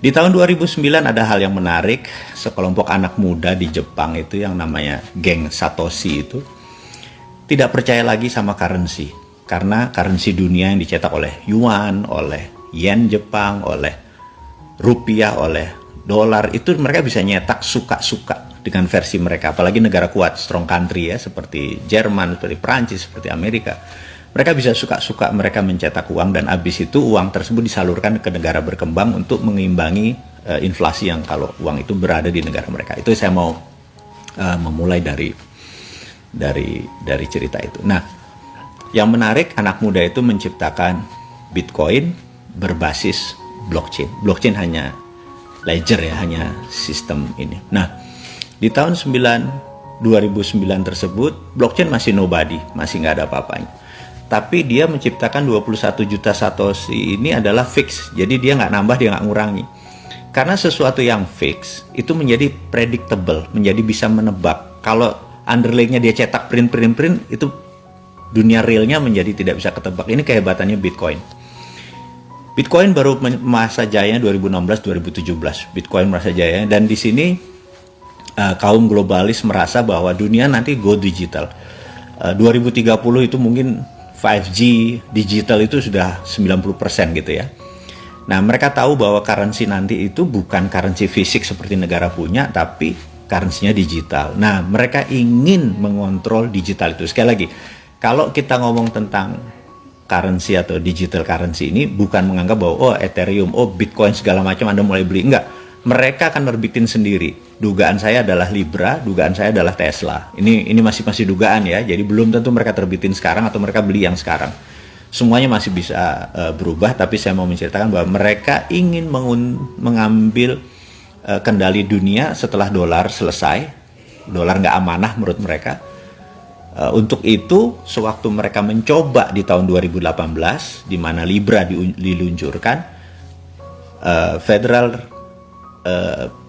Di tahun 2009 ada hal yang menarik, sekelompok anak muda di Jepang itu yang namanya geng Satoshi itu tidak percaya lagi sama currency. Karena currency dunia yang dicetak oleh yuan, oleh yen Jepang, oleh rupiah, oleh dolar, itu mereka bisa nyetak suka-suka dengan versi mereka. Apalagi negara kuat, strong country ya, seperti Jerman, seperti Prancis, seperti Amerika. Mereka bisa suka-suka mereka mencetak uang, dan habis itu uang tersebut disalurkan ke negara berkembang untuk mengimbangi inflasi yang kalau uang itu berada di negara mereka. Itu saya mau memulai dari cerita itu. Nah, yang menarik, anak muda itu menciptakan Bitcoin berbasis blockchain. Blockchain hanya ledger ya, hanya sistem ini. Nah, di tahun 2009 tersebut, blockchain masih nobody, masih nggak ada apa-apanya. Tapi dia menciptakan 21 juta Satoshi ini adalah fix. Jadi dia nggak nambah, dia nggak ngurangi. Karena sesuatu yang fix itu menjadi predictable, menjadi bisa menebak. Kalau underlying-nya dia cetak print, itu dunia realnya menjadi tidak bisa ketebak. Ini kehebatannya Bitcoin. Bitcoin baru masa jaya 2016-2017. Bitcoin masa jaya, dan di sini kaum globalis merasa bahwa dunia nanti go digital. 2030 itu mungkin 5G digital itu sudah 90% gitu ya. Nah, mereka tahu bahwa currency nanti itu bukan currency fisik seperti negara punya, tapi currency-nya digital. Nah, mereka ingin mengontrol digital itu. Sekali lagi, kalau kita ngomong tentang currency atau digital currency ini, bukan menganggap bahwa oh Ethereum, oh Bitcoin segala macam Anda mulai beli. Enggak. Mereka akan nerbitin sendiri. Dugaan saya adalah Libra, dugaan saya adalah Tesla. Ini masih dugaan ya. Jadi belum tentu mereka terbitin sekarang atau mereka beli yang sekarang. Semuanya masih bisa berubah, tapi saya mau menceritakan bahwa mereka ingin mengambil kendali dunia setelah dolar selesai. Dolar nggak amanah menurut mereka. Untuk itu, sewaktu mereka mencoba di tahun 2018, di mana Libra diluncurkan,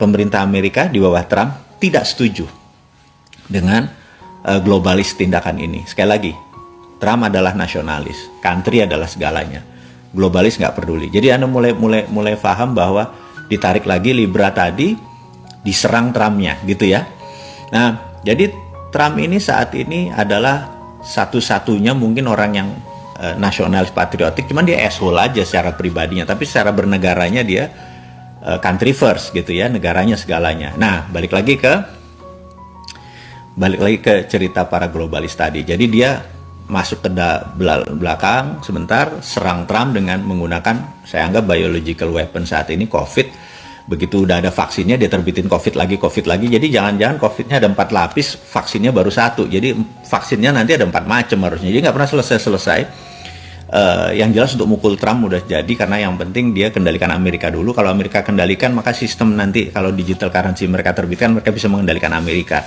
pemerintah Amerika di bawah Trump tidak setuju dengan globalis tindakan ini. Sekali lagi, Trump adalah nasionalis, country adalah segalanya, globalis nggak peduli. Jadi Anda mulai paham bahwa ditarik lagi Libra tadi, diserang Trumpnya gitu ya. Nah, jadi Trump ini saat ini adalah satu-satunya mungkin orang yang nasionalis patriotik, cuman dia asshole aja secara pribadinya, tapi secara bernegaranya dia country first gitu ya, negaranya segalanya. Nah, balik lagi ke cerita para globalis tadi. Jadi dia masuk ke belakang sebentar, serang Trump dengan menggunakan, saya anggap biological weapon saat ini, COVID. Begitu udah ada vaksinnya, dia terbitin COVID lagi. Jadi jangan-jangan COVID-nya ada 4 lapis, vaksinnya baru 1. Jadi vaksinnya nanti ada 4 macam harusnya. Jadi nggak pernah selesai. Yang jelas untuk mukul Trump udah jadi, karena yang penting dia kendalikan Amerika dulu. Kalau Amerika kendalikan, maka sistem nanti kalau digital currency mereka terbitkan, mereka bisa mengendalikan Amerika.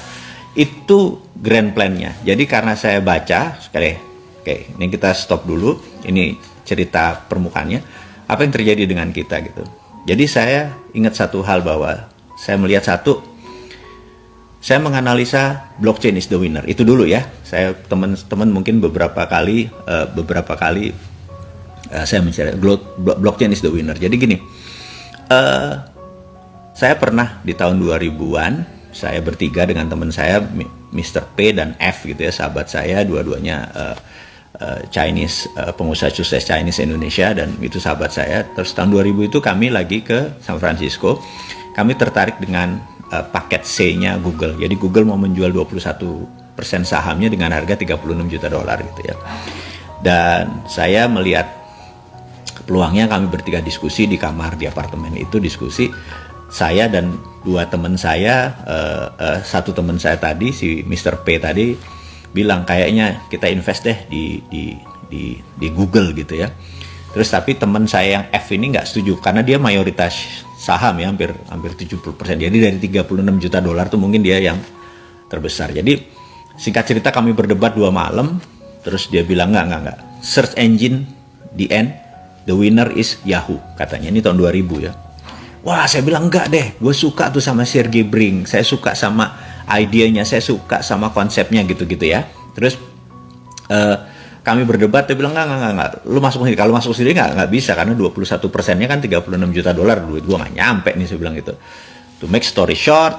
Itu grand plan-nya. Jadi karena saya baca sekali, oke, ini kita stop dulu. Ini cerita permukaannya. Apa yang terjadi dengan kita gitu. Jadi saya ingat satu hal, bahwa saya melihat saya menganalisa blockchain is the winner. Itu dulu ya. Saya teman-teman mungkin beberapa kali saya mencari blockchain is the winner. Jadi gini, saya pernah di tahun 2000-an, saya bertiga dengan teman saya, Mr. P dan F gitu ya, sahabat saya, dua-duanya Chinese, pengusaha sukses Chinese Indonesia, dan itu sahabat saya. Terus tahun 2000 itu kami lagi ke San Francisco. Kami tertarik dengan paket C-nya Google. Jadi Google mau menjual 21% sahamnya dengan harga 36 juta dolar gitu ya. Dan saya melihat peluangnya, kami bertiga diskusi di kamar di apartemen itu, diskusi. Saya dan 2 teman saya, satu teman saya tadi, si Mr. P tadi, bilang kayaknya kita invest deh di Google gitu ya. Terus tapi teman saya yang F ini nggak setuju, karena dia mayoritas saham ya, hampir 70%. Jadi dari 36 juta dolar tuh mungkin dia yang terbesar. Jadi singkat cerita kami berdebat 2 malam. Terus dia bilang nggak. Search engine the end, the winner is Yahoo katanya. Ini tahun 2000 ya. Wah, saya bilang enggak deh. Gue suka tuh sama Sergey Brin. Saya suka sama idenya, saya suka sama konsepnya gitu-gitu ya. Terus kami berdebat, dia bilang enggak, lu masuk sini. Kalau masuk sini nggak bisa, karena 21%-nya kan 36 juta dolar, duit gua nggak nyampe nih, saya bilang gitu. To make story short,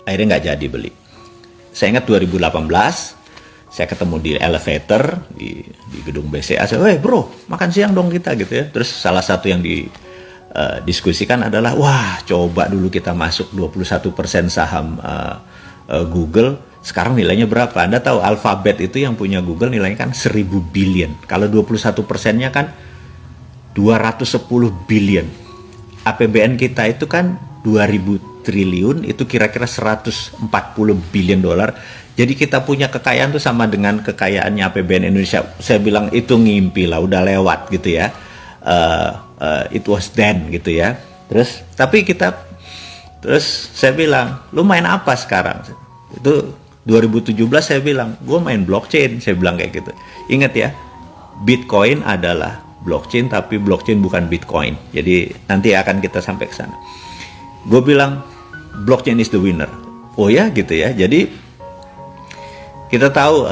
akhirnya nggak jadi beli. Saya ingat 2018, saya ketemu di elevator di gedung BCA. Saya, bro, makan siang dong kita gitu ya. Terus salah satu yang diskusikan adalah, wah, coba dulu kita masuk 21% saham Google. Sekarang nilainya berapa? Anda tahu Alphabet itu yang punya Google nilainya kan 1000 billion. Kalau 21%-nya kan 210 billion. APBN kita itu kan 2000 triliun, itu kira-kira 140 billion dolar. Jadi kita punya kekayaan tuh sama dengan kekayaannya APBN Indonesia. Saya bilang itu ngimpi lah, udah lewat gitu ya. It was then gitu ya. Terus saya bilang, lu main apa sekarang? Itu 2017 saya bilang, gue main blockchain. Saya bilang kayak gitu. Ingat ya, Bitcoin adalah blockchain, tapi blockchain bukan Bitcoin. Jadi nanti akan kita sampai ke sana. Gue bilang, blockchain is the winner. Oh ya gitu ya. Jadi kita tahu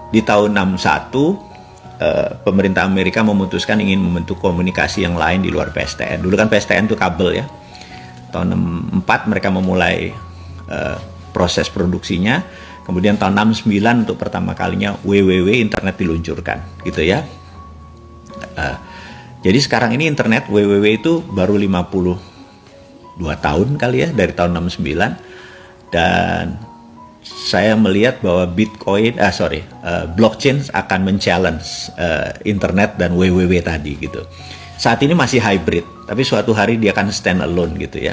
di tahun 61 pemerintah Amerika memutuskan ingin membentuk komunikasi yang lain di luar PSTN. Dulu kan PSTN itu kabel ya. Tahun 64 mereka memulai proses produksinya. Kemudian tahun 69 untuk pertama kalinya WWW, internet diluncurkan gitu ya. Jadi sekarang ini internet WWW itu baru 52 tahun kali ya, dari tahun 69. Dan saya melihat bahwa blockchain akan men-challenge internet dan WWW tadi gitu. Saat ini masih hybrid, tapi suatu hari dia akan stand alone gitu ya.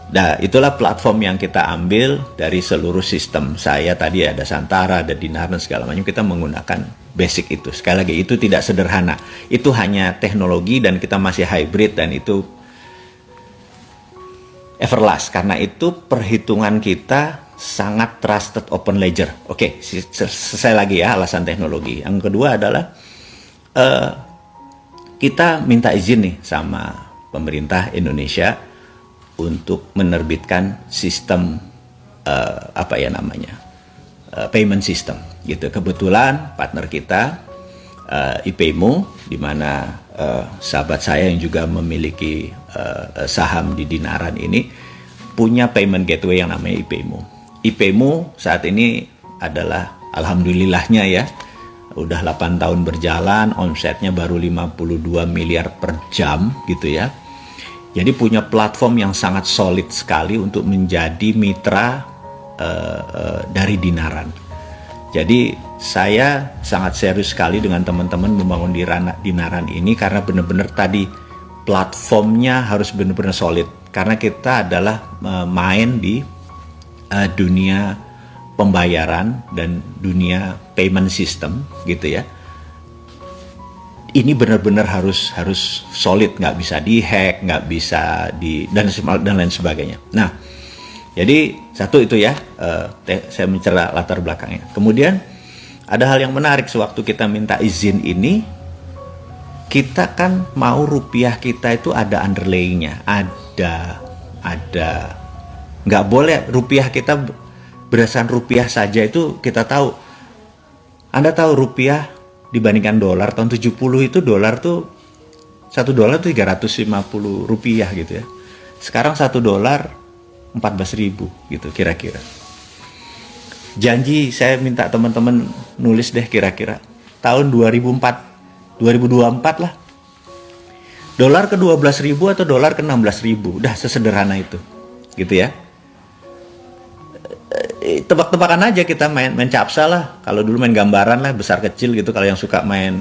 Nah, itulah platform yang kita ambil dari seluruh sistem. Saya tadi ada Santara, ada Dinar dan segala macam, kita menggunakan basic itu. Sekali lagi, itu tidak sederhana. Itu hanya teknologi dan kita masih hybrid, dan itu everlast. Karena itu perhitungan kita sangat trusted open ledger. Oke, selesai lagi ya alasan teknologi. Yang kedua adalah kita minta izin nih sama pemerintah Indonesia untuk menerbitkan sistem payment system gitu. Kebetulan partner kita IPEMO, di mana sahabat saya yang juga memiliki saham di Dinaran ini punya payment gateway yang namanya IPEMO. IPEMO saat ini adalah alhamdulillahnya ya, udah 8 tahun berjalan, omsetnya baru 52 miliar per jam gitu ya. Jadi punya platform yang sangat solid sekali untuk menjadi mitra dari Dinaran. Jadi saya sangat serius sekali dengan teman-teman membangun Dinaran ini, karena benar-benar tadi platformnya harus benar-benar solid. Karena kita adalah main di dunia pembayaran dan dunia payment system gitu ya. Ini benar-benar harus solid, nggak bisa dihack, nggak bisa dan lain sebagainya. Nah, jadi satu itu ya, saya mencerita latar belakangnya. Kemudian ada hal yang menarik, sewaktu kita minta izin ini, kita kan mau rupiah kita itu ada underlayingnya, ada nggak boleh rupiah kita berdasarkan rupiah saja. Itu kita tahu, Anda tahu rupiah dibandingkan dolar tahun 70 itu $1 tuh 350 rupiah gitu ya. Sekarang $1 14.000 gitu kira-kira. Janji saya minta teman-teman nulis deh kira-kira tahun 2024 lah. Dolar ke 12.000 atau dolar ke 16.000, udah sesederhana itu gitu ya. Tebak-tebakan aja, kita main capsa lah. Kalau dulu main gambaran lah, besar kecil gitu, kalau yang suka main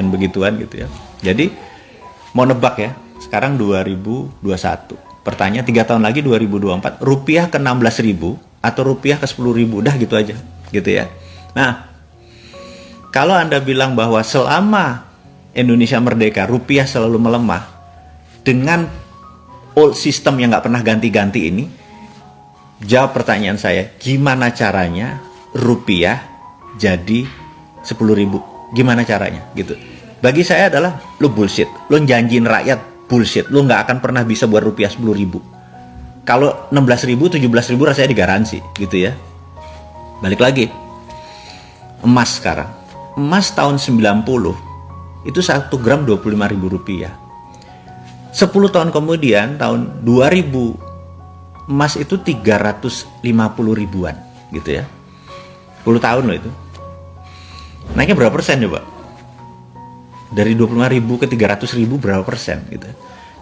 begituan gitu ya. Jadi mau nebak ya, sekarang 2021, pertanyaan 3 tahun lagi 2024, rupiah ke 16.000 atau rupiah ke 10.000, udah gitu aja gitu ya. Nah, kalau Anda bilang bahwa selama Indonesia merdeka rupiah selalu melemah, dengan old system yang nggak pernah ganti-ganti ini, jawab pertanyaan saya, gimana caranya rupiah jadi 10.000? Gimana caranya gitu? Bagi saya adalah lu bullshit, lu janjiin rakyat bullshit, lu nggak akan pernah bisa buat rupiah 10.000. Kalau 16.000, 17.000 rasanya digaransi gitu ya. Balik lagi, emas sekarang. Emas tahun 90 itu 1 gram 25.000 rupiah. 10 tahun kemudian tahun 2000 emas itu 350 ribuan gitu ya. 10 tahun loh itu. Naiknya berapa persen coba? Dari 25.000 ke 300.000 berapa persen gitu.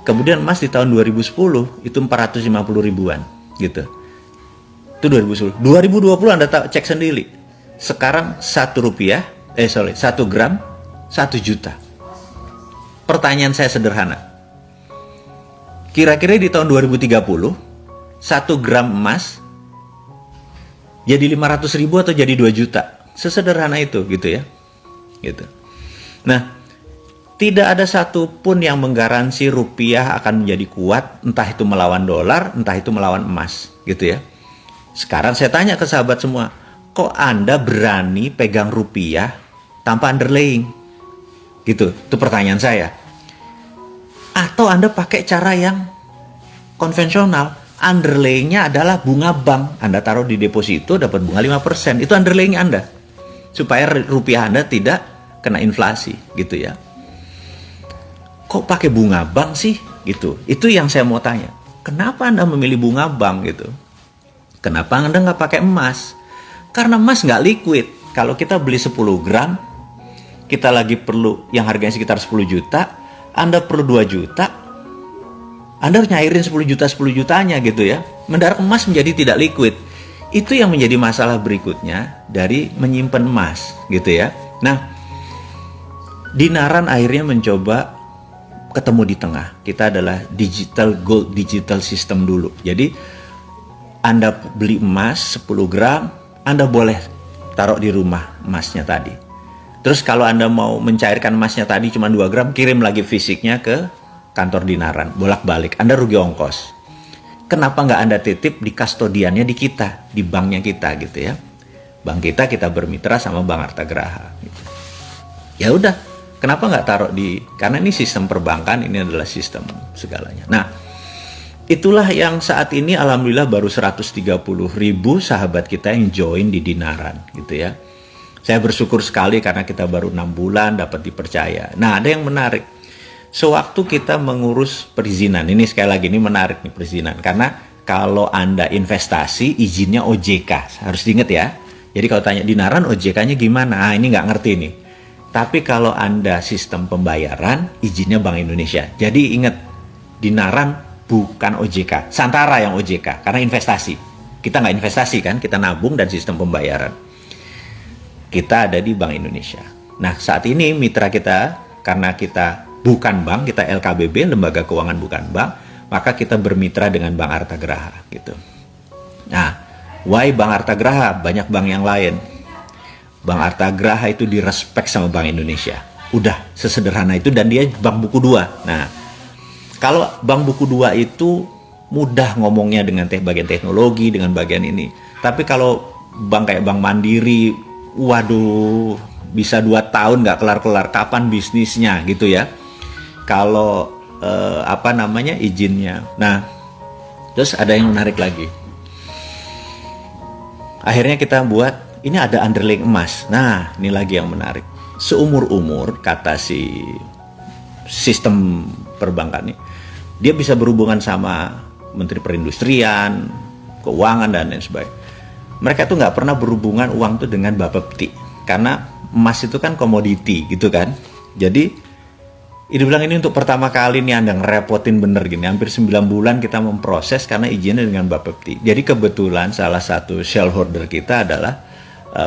Kemudian emas di tahun 2010 itu 450 ribuan gitu. Itu 2010. 2020 Anda cek sendiri. Sekarang 1 gram 1 juta. Pertanyaan saya sederhana. Kira-kira di tahun 2030 1 gram emas jadi 500 ribu atau jadi 2 juta? Sesederhana itu gitu ya. Gitu. Nah, tidak ada satupun yang menggaransi rupiah akan menjadi kuat, entah itu melawan dolar, entah itu melawan emas, gitu ya. Sekarang saya tanya ke sahabat semua, kok Anda berani pegang rupiah tanpa underlying? Gitu, itu pertanyaan saya. Atau Anda pakai cara yang konvensional, underlyingnya adalah bunga bank. Anda taruh di deposito dapat bunga 5%, itu underlying Anda. Supaya rupiah Anda tidak kena inflasi, gitu ya. Kok pakai bunga bank sih? Gitu. Itu yang saya mau tanya. Kenapa Anda memilih bunga bank gitu? Kenapa Anda nggak pakai emas? Karena emas nggak liquid. Kalau kita beli 10 gram, kita lagi perlu yang harganya sekitar 10 juta, Anda perlu 2 juta, Anda harus nyairin 10 jutanya gitu ya. Mendarat emas menjadi tidak liquid. Itu yang menjadi masalah berikutnya dari menyimpan emas gitu ya. Nah, Dinaran akhirnya mencoba ketemu di tengah. Kita adalah digital gold, digital system dulu. Jadi Anda beli emas 10 gram, Anda boleh taruh di rumah emasnya tadi. Terus kalau Anda mau mencairkan emasnya tadi cuma 2 gram, kirim lagi fisiknya ke kantor Dinaran, bolak-balik. Anda rugi ongkos. Kenapa nggak Anda titip di kustodiannya di kita, di banknya kita gitu ya. Bank kita bermitra sama Bank Artagraha. Gitu. Ya udah, kenapa nggak taruh karena ini sistem perbankan, ini adalah sistem segalanya. Nah, itulah yang saat ini alhamdulillah baru 130.000 sahabat kita yang join di Dinaran gitu ya. Saya bersyukur sekali karena kita baru 6 bulan dapat dipercaya. Nah, ada yang menarik. Sewaktu kita mengurus perizinan, ini sekali lagi ini menarik nih perizinan, karena kalau Anda investasi izinnya OJK, harus diingat ya. Jadi kalau tanya Dinaran OJK-nya gimana? Ini nggak ngerti nih. Tapi kalau Anda sistem pembayaran, izinnya Bank Indonesia. Jadi ingat, Dinaran bukan OJK, Santara yang OJK, karena investasi. Kita nggak investasi kan, kita nabung dan sistem pembayaran. Kita ada di Bank Indonesia. Nah, saat ini mitra kita, karena kita bukan bank, kita LKBB, Lembaga Keuangan Bukan Bank, maka kita bermitra dengan Bank Artagraha gitu. Nah, why Bank Artagraha? Banyak bank yang lain. Bank Artagraha itu direspek sama Bank Indonesia. Udah, sesederhana itu, dan dia bank buku 2. Nah, kalau bank buku 2 itu mudah ngomongnya dengan bagian teknologi, dengan bagian ini. Tapi kalau bank kayak Bank Mandiri, waduh, bisa 2 tahun nggak kelar-kelar, kapan bisnisnya gitu ya. Kalau izinnya. Nah, terus ada yang menarik lagi. Akhirnya kita buat, ini ada underlying emas. Nah, ini lagi yang menarik. Seumur-umur, kata si sistem perbankan ini, dia bisa berhubungan sama Menteri Perindustrian, Keuangan, dan lain sebagainya. Mereka tuh nggak pernah berhubungan uang tuh dengan Bapepti. Karena emas itu kan komoditi gitu kan. Jadi ini bilang ini untuk pertama kali nih Anda ngerepotin bener gini. Hampir 9 bulan kita memproses karena izinnya dengan Bapepti. Jadi kebetulan salah satu shareholder kita adalah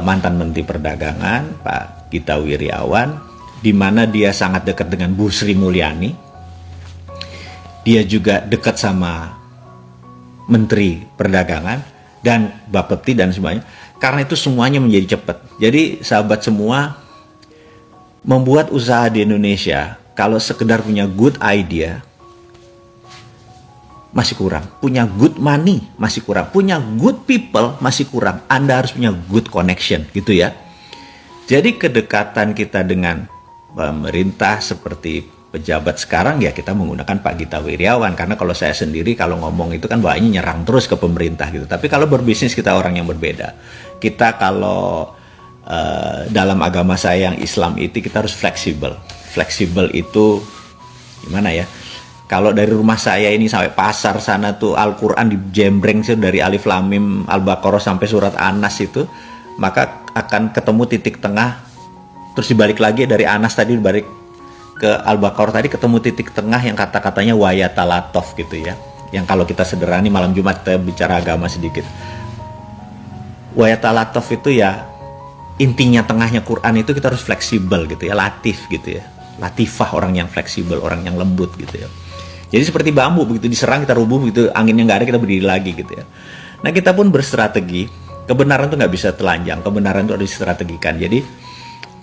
mantan Menteri Perdagangan Pak Gita Wirjawan, di mana dia sangat dekat dengan Bu Sri Mulyani. Dia juga dekat sama Menteri Perdagangan dan Bapepti dan semuanya. Karena itu semuanya menjadi cepat. Jadi sahabat semua, membuat usaha di Indonesia kalau sekedar punya good idea masih kurang, punya good money masih kurang, punya good people masih kurang. Anda harus punya good connection gitu ya. Jadi kedekatan kita dengan pemerintah seperti pejabat sekarang ya kita menggunakan Pak Gita Wirjawan, karena kalau saya sendiri kalau ngomong itu kan banyak nyerang terus ke pemerintah gitu. Tapi kalau berbisnis kita orang yang berbeda. Kita kalau dalam agama saya yang Islam itu kita harus fleksibel. Fleksibel itu gimana ya? Kalau dari rumah saya ini sampai pasar sana tuh Al-Quran dijembreng sih dari Alif Lam Mim Al-Baqarah sampai surat An-Nas itu, maka akan ketemu titik tengah, terus dibalik lagi dari Anas tadi dibalik ke Al-Baqarah tadi ketemu titik tengah yang kata-katanya wayatalatov gitu ya. Yang kalau kita sederhani malam Jumat kita bicara agama sedikit. Wayatalatov itu ya intinya tengahnya Quran itu kita harus fleksibel gitu ya, latif gitu ya. Latifah, orang yang fleksibel, orang yang lembut gitu ya. Jadi seperti bambu, begitu diserang kita rubuh, begitu anginnya nggak ada kita berdiri lagi gitu ya. Nah kita pun berstrategi, kebenaran itu nggak bisa telanjang, kebenaran itu harus distrategikan. Jadi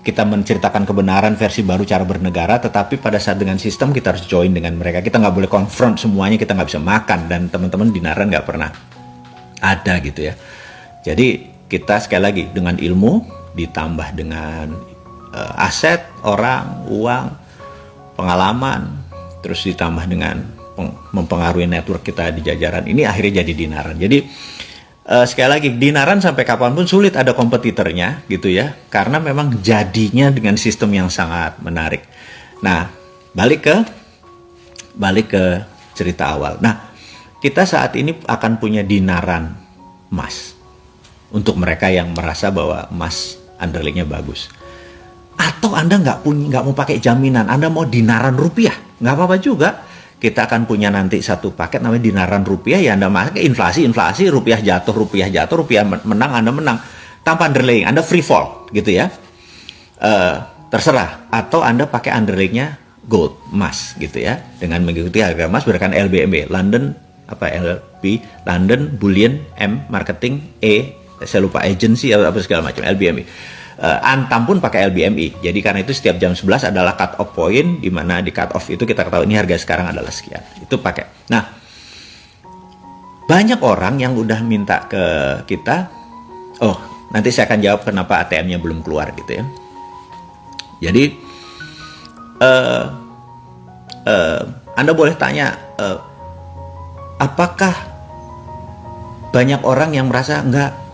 kita menceritakan kebenaran versi baru cara bernegara, tetapi pada saat dengan sistem kita harus join dengan mereka. Kita nggak boleh konfront semuanya, kita nggak bisa makan, dan teman-teman di Naran nggak pernah ada gitu ya. Jadi kita sekali lagi dengan ilmu ditambah dengan aset, orang, uang, pengalaman, terus ditambah dengan mempengaruhi network kita di jajaran ini, akhirnya jadi Dinaran. Jadi sekali lagi, Dinaran sampai kapanpun sulit ada kompetitornya gitu ya, karena memang jadinya dengan sistem yang sangat menarik. Nah, balik ke cerita awal. Nah, kita saat ini akan punya Dinaran emas untuk mereka yang merasa bahwa emas underlyingnya bagus. Atau Anda nggak mau pakai jaminan, Anda mau Dinaran rupiah, nggak apa-apa juga. Kita akan punya nanti satu paket namanya Dinaran rupiah, ya Anda pakai inflasi, rupiah jatuh, rupiah menang, Anda menang. Tanpa underlying, Anda free fall gitu ya. Terserah. Atau Anda pakai underlyingnya gold, emas gitu ya. Dengan mengikuti harga emas berdasarkan LBMB, London Bullion, M Marketing, E saya lupa agency apa segala macam, LBMB. Antam pun pakai LBMI. Jadi karena itu setiap jam 11 adalah cut off point, di mana di cut off itu kita ketahui ini harga sekarang adalah sekian. Itu pakai. Nah, banyak orang yang udah minta ke kita, oh nanti saya akan jawab kenapa ATM-nya belum keluar gitu ya. Jadi Anda boleh tanya, apakah banyak orang yang merasa enggak,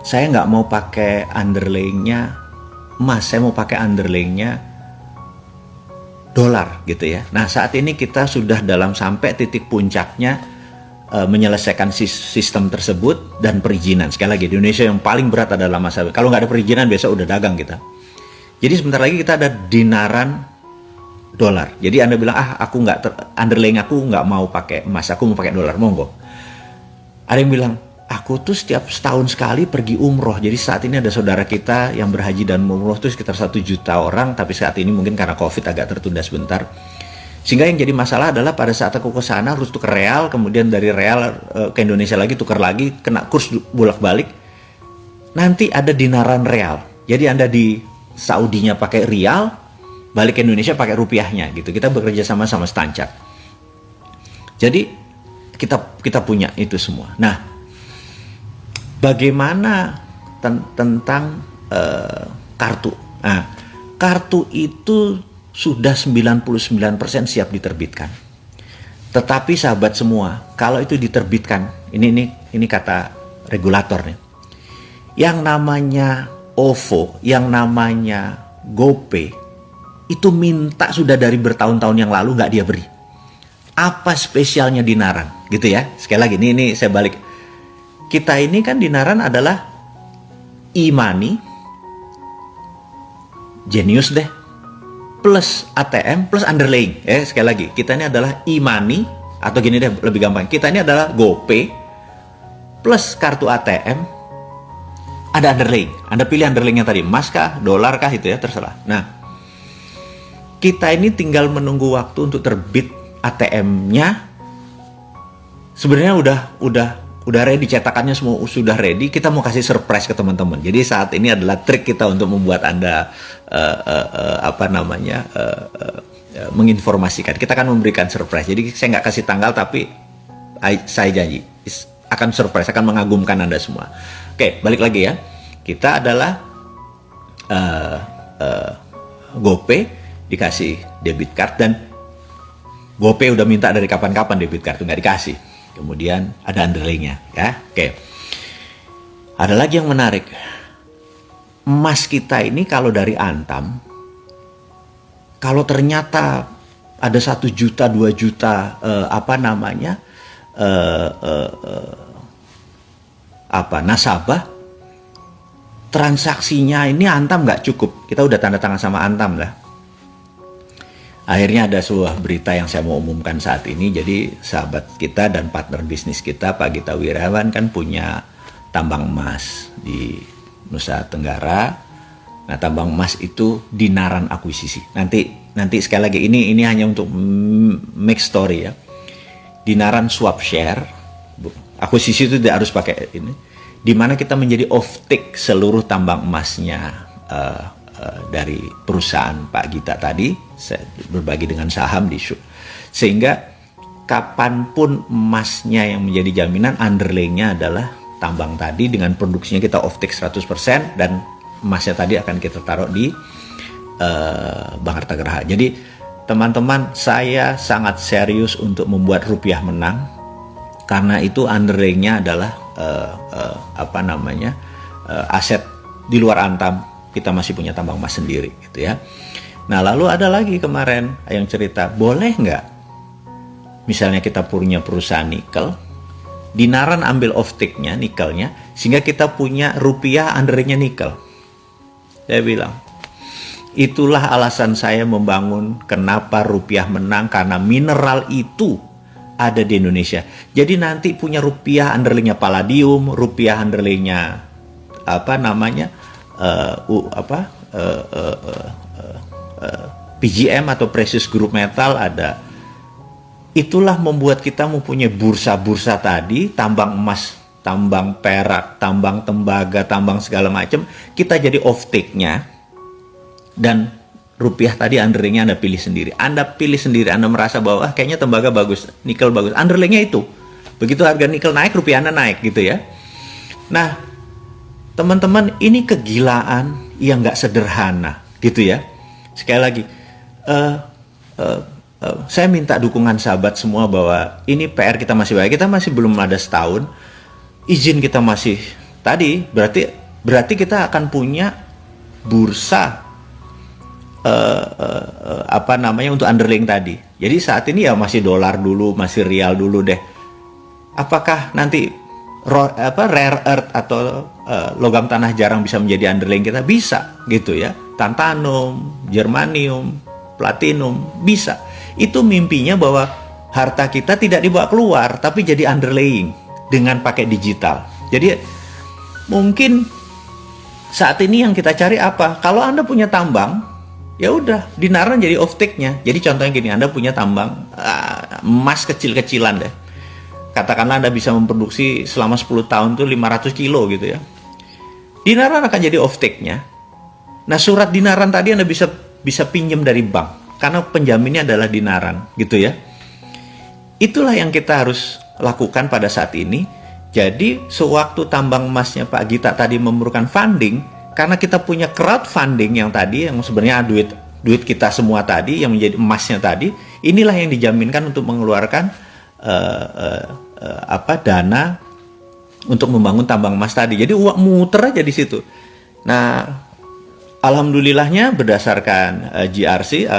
saya nggak mau pakai underlyingnya emas, saya mau pakai underlyingnya dolar gitu ya. Nah saat ini kita sudah dalam sampai titik puncaknya menyelesaikan sistem tersebut dan perizinan. Sekali lagi di Indonesia yang paling berat adalah masa, kalau nggak ada perizinan besok udah dagang kita. Jadi sebentar lagi kita ada Dinaran dolar. Jadi Anda bilang aku nggak underlying aku nggak mau pakai emas, aku mau pakai dolar, monggo. Ada yang bilang, aku tuh setiap setahun sekali pergi umroh. Jadi saat ini ada saudara kita yang berhaji dan umroh tuh sekitar 1 juta orang. Tapi saat ini mungkin karena COVID agak tertunda sebentar. Sehingga yang jadi masalah adalah pada saat aku ke sana harus tukar real. Kemudian dari real ke Indonesia lagi, tukar lagi. Kena kurs bolak-balik. Nanti ada Dinaran real. Jadi Anda di Saudinya pakai rial, balik ke Indonesia pakai rupiahnya gitu. Kita bekerja sama Stancap. Jadi kita punya itu semua. Nah, bagaimana tentang kartu? Nah, kartu itu sudah 99% siap diterbitkan. Tetapi sahabat semua, kalau itu diterbitkan, ini kata regulator nih. Yang namanya OVO, yang namanya GoPay, itu minta sudah dari bertahun-tahun yang lalu nggak dia beri. Apa spesialnya Dinaran? Gitu ya. Sekali lagi, ini saya balik. Kita ini kan Dinaran adalah e-money, Genius deh, plus ATM, plus underlying. Sekali lagi, kita ini adalah e-money, atau gini deh, lebih gampang. Kita ini adalah GoPay, plus kartu ATM, ada underlying. Anda pilih underlyingnya tadi, emas kah, dolar kah, itu ya, terserah. Nah, kita ini tinggal menunggu waktu untuk terbit ATM-nya. Sebenarnya udah ready, cetakannya semua sudah ready. Kita mau kasih surprise ke teman-teman. Jadi saat ini adalah trik kita untuk membuat Anda menginformasikan. Kita akan memberikan surprise. Jadi saya nggak kasih tanggal, tapi saya janji akan surprise, akan mengagumkan Anda semua. Oke, balik lagi ya. Kita adalah GoPay dikasih debit card, dan GoPay udah minta dari kapan-kapan debit card, nggak dikasih. Kemudian ada underlyingnya ya. Oke. Ada lagi yang menarik. emas kita ini kalau dari Antam, kalau ternyata ada 1 juta, 2 juta nasabah, transaksinya ini Antam nggak cukup. Kita udah tanda tangan sama Antam lah. Akhirnya ada sebuah berita yang saya mau umumkan saat ini. Jadi sahabat kita dan partner bisnis kita, Pak Gita Wirawan, kan punya tambang emas di Nusa Tenggara. Nah, tambang emas itu Dinaran akuisisi. Nanti sekali lagi, ini hanya untuk make story ya. Dinaran swap share, akuisisi itu tidak harus pakai ini. Di mana kita menjadi off-take seluruh tambang emasnya dari perusahaan Pak Gita tadi, saya berbagi dengan saham di Syuk. Sehingga kapanpun emasnya yang menjadi jaminan, underlying-nya adalah tambang tadi, dengan produksinya kita off-take 100%, dan emasnya tadi akan kita taruh di Bank Harta Geraha. Jadi teman-teman, saya sangat serius untuk membuat rupiah menang, karena itu underlying-nya adalah aset di luar Antam. Kita masih punya tambang emas sendiri gitu ya. Nah, lalu ada lagi kemarin yang cerita, boleh nggak misalnya kita punya perusahaan nikel, Dinaran ambil off-take-nya, nikelnya, sehingga kita punya rupiah underlying-nya nikel. Saya bilang, itulah alasan saya membangun kenapa rupiah menang, karena mineral itu ada di Indonesia. Jadi nanti punya rupiah underlying-nya palladium, rupiah underlying-nya PGM atau precious group metal ada. Itulah membuat kita mempunyai bursa-bursa tadi, tambang emas, tambang perak, tambang tembaga, tambang segala macam. Kita jadi off-take-nya, dan rupiah tadi underlying-nya Anda pilih sendiri. Anda pilih sendiri, Anda merasa bahwa kayaknya tembaga bagus, nikel bagus, underlying-nya itu. Begitu harga nikel naik, rupiah Anda naik gitu ya. Nah, teman-teman, ini kegilaan yang nggak sederhana gitu ya. Sekali lagi, saya minta dukungan sahabat semua bahwa ini PR kita masih banyak. Kita masih belum ada setahun, izin kita masih tadi, berarti kita akan punya bursa untuk underlying tadi. Jadi saat ini ya masih dolar dulu, masih rial dulu deh. Apakah nanti rare earth atau logam tanah jarang bisa menjadi underlying kita? Bisa gitu ya. Tantanum, germanium, platinum, bisa. Itu mimpinya bahwa harta kita tidak dibawa keluar, tapi jadi underlying dengan pakai digital. Jadi mungkin saat ini yang kita cari apa? Kalau Anda punya tambang, ya udah, Dinaran jadi off-take-nya. Jadi contohnya gini, Anda punya tambang emas kecil-kecilan deh. Katakanlah Anda bisa memproduksi selama 10 tahun tuh 500 kilo gitu ya. Dinaran akan jadi off-take-nya. Nah, surat Dinaran tadi Anda bisa pinjam dari bank, karena penjaminnya adalah Dinaran gitu ya. Itulah yang kita harus lakukan pada saat ini. Jadi sewaktu tambang emasnya Pak Gita tadi memerlukan funding, karena kita punya crowdfunding yang tadi, yang sebenarnya duit kita semua tadi, yang menjadi emasnya tadi, inilah yang dijaminkan untuk mengeluarkan dana untuk membangun tambang emas tadi. Jadi uang muter aja di situ. Nah, alhamdulillahnya berdasarkan GRC,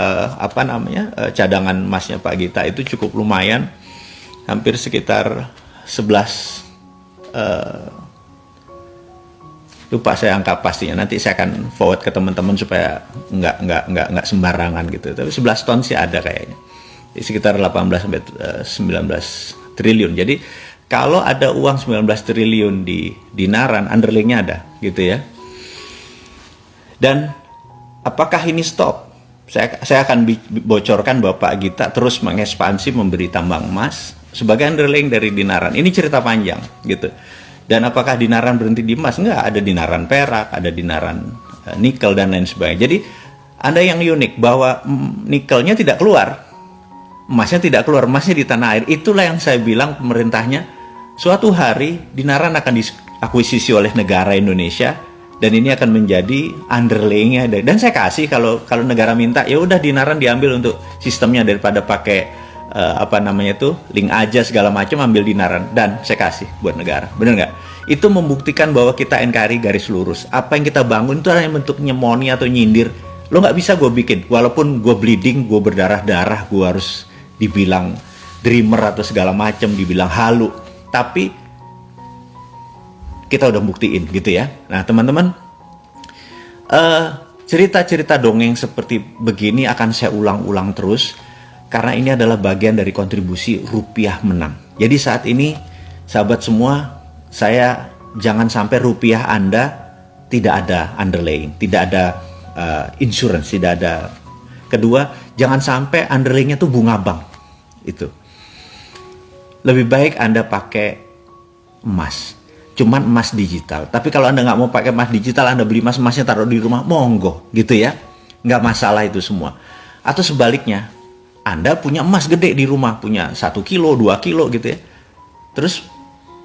cadangan emasnya Pak Gita itu cukup lumayan, hampir sekitar 11, lupa saya angka pastinya, nanti saya akan forward ke teman-teman supaya nggak sembarangan gitu. Tapi 11 ton sih ada kayaknya, sekitar 18 sampai 19 triliun. Jadi kalau ada uang 19 triliun di Dinaran, underlying-nya ada gitu ya. Dan apakah ini stop? Saya akan bocorkan bahwa Pak Gita terus mengekspansi, memberi tambang emas sebagai underlying dari Dinaran. Ini cerita panjang gitu. Dan apakah Dinaran berhenti di emas? Enggak, ada Dinaran perak, ada Dinaran nikel dan lain sebagainya. Jadi Anda yang unik bahwa nikelnya tidak keluar, emasnya tidak keluar, emasnya di tanah air. Itulah yang saya bilang pemerintahnya, suatu hari Dinaran akan diakuisisi oleh negara Indonesia. Dan ini akan menjadi underlaying-nya. Dan saya kasih, kalau negara minta, ya udah Dinaran diambil untuk sistemnya, daripada pakai link aja segala macam, ambil Dinaran, dan saya kasih buat negara. Bener nggak? Itu membuktikan bahwa kita NKRI garis lurus. Apa yang kita bangun itu hanya bentuk nyemoni atau nyindir. Lo nggak bisa gue bikin. Walaupun gue bleeding, gue berdarah-darah, gue harus dibilang dreamer atau segala macam, dibilang halu. Tapi kita udah buktiin gitu ya. Nah teman-teman, cerita-cerita dongeng seperti begini akan saya ulang-ulang terus. Karena ini adalah bagian dari kontribusi rupiah menang. Jadi saat ini, sahabat semua, saya jangan sampai rupiah Anda tidak ada underlying, tidak ada insurance, tidak ada. Kedua, jangan sampai underlyingnya tuh bunga bank. Itu. Lebih baik Anda pakai emas. Cuman emas digital. Tapi kalau Anda nggak mau pakai emas digital, Anda beli emas, emasnya taruh di rumah, monggo. Gitu ya. Nggak masalah itu semua. Atau sebaliknya, Anda punya emas gede di rumah, punya 1 kilo, 2 kilo gitu ya. Terus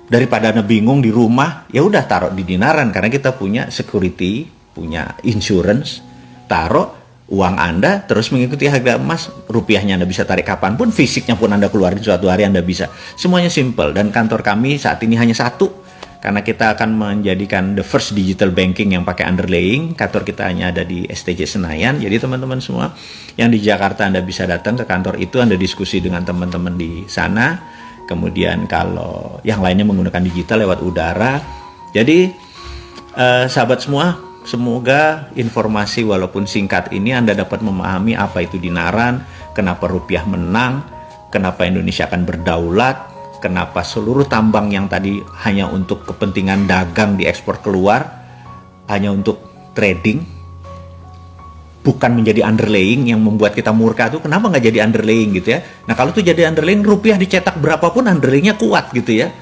daripada Anda bingung di rumah, ya udah taruh di dinaran karena kita punya security, punya insurance, taruh uang Anda terus mengikuti harga emas, rupiahnya Anda bisa tarik kapanpun, fisiknya pun Anda keluarin suatu hari Anda bisa. Semuanya simple dan kantor kami saat ini hanya satu. Karena kita akan menjadikan the first digital banking yang pakai underlying. Kantor kita hanya ada di STJ Senayan. Jadi teman-teman semua yang di Jakarta Anda bisa datang ke kantor itu, Anda diskusi dengan teman-teman di sana. Kemudian kalau yang lainnya menggunakan digital lewat udara. Jadi sahabat semua, semoga informasi walaupun singkat ini Anda dapat memahami apa itu dinaran, kenapa rupiah menang, kenapa Indonesia akan berdaulat, kenapa seluruh tambang yang tadi hanya untuk kepentingan dagang diekspor keluar, hanya untuk trading, bukan menjadi underlying yang membuat kita murka tuh, kenapa nggak jadi underlying gitu ya. Nah kalau tuh jadi underlying, rupiah dicetak berapapun underlyingnya kuat gitu ya.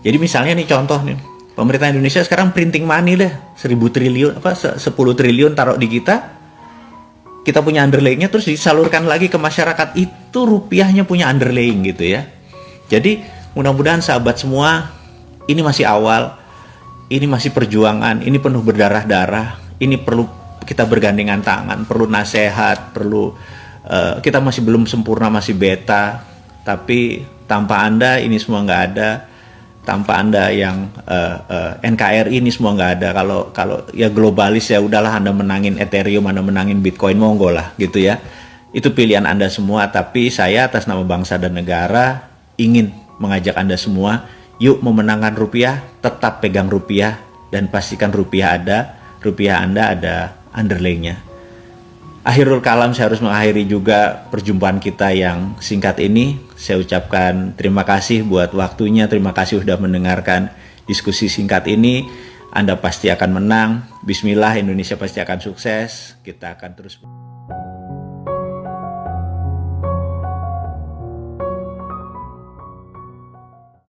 Jadi misalnya nih contoh nih, pemerintah Indonesia sekarang printing money deh, 10 triliun, 10 triliun taruh di kita punya underlayingnya terus disalurkan lagi ke masyarakat, itu rupiahnya punya underlaying gitu ya. Jadi mudah-mudahan sahabat semua, ini masih awal, ini masih perjuangan, ini penuh berdarah-darah, ini perlu kita bergandengan tangan, perlu nasihat, perlu kita masih belum sempurna, masih beta, tapi tanpa Anda ini semua nggak ada, tanpa Anda yang NKRI ini semua nggak ada. Kalau ya globalis ya udahlah, Anda menangin Ethereum, Anda menangin Bitcoin, monggo lah gitu ya. Itu pilihan Anda semua, tapi saya atas nama bangsa dan negara ingin mengajak Anda semua, yuk memenangkan rupiah, tetap pegang rupiah, dan pastikan rupiah Anda ada underlyingnya. Akhirul kalam, saya harus mengakhiri juga perjumpaan kita yang singkat ini. Saya ucapkan terima kasih buat waktunya, terima kasih sudah mendengarkan diskusi singkat ini. Anda pasti akan menang. Bismillah, Indonesia pasti akan sukses. Kita akan terus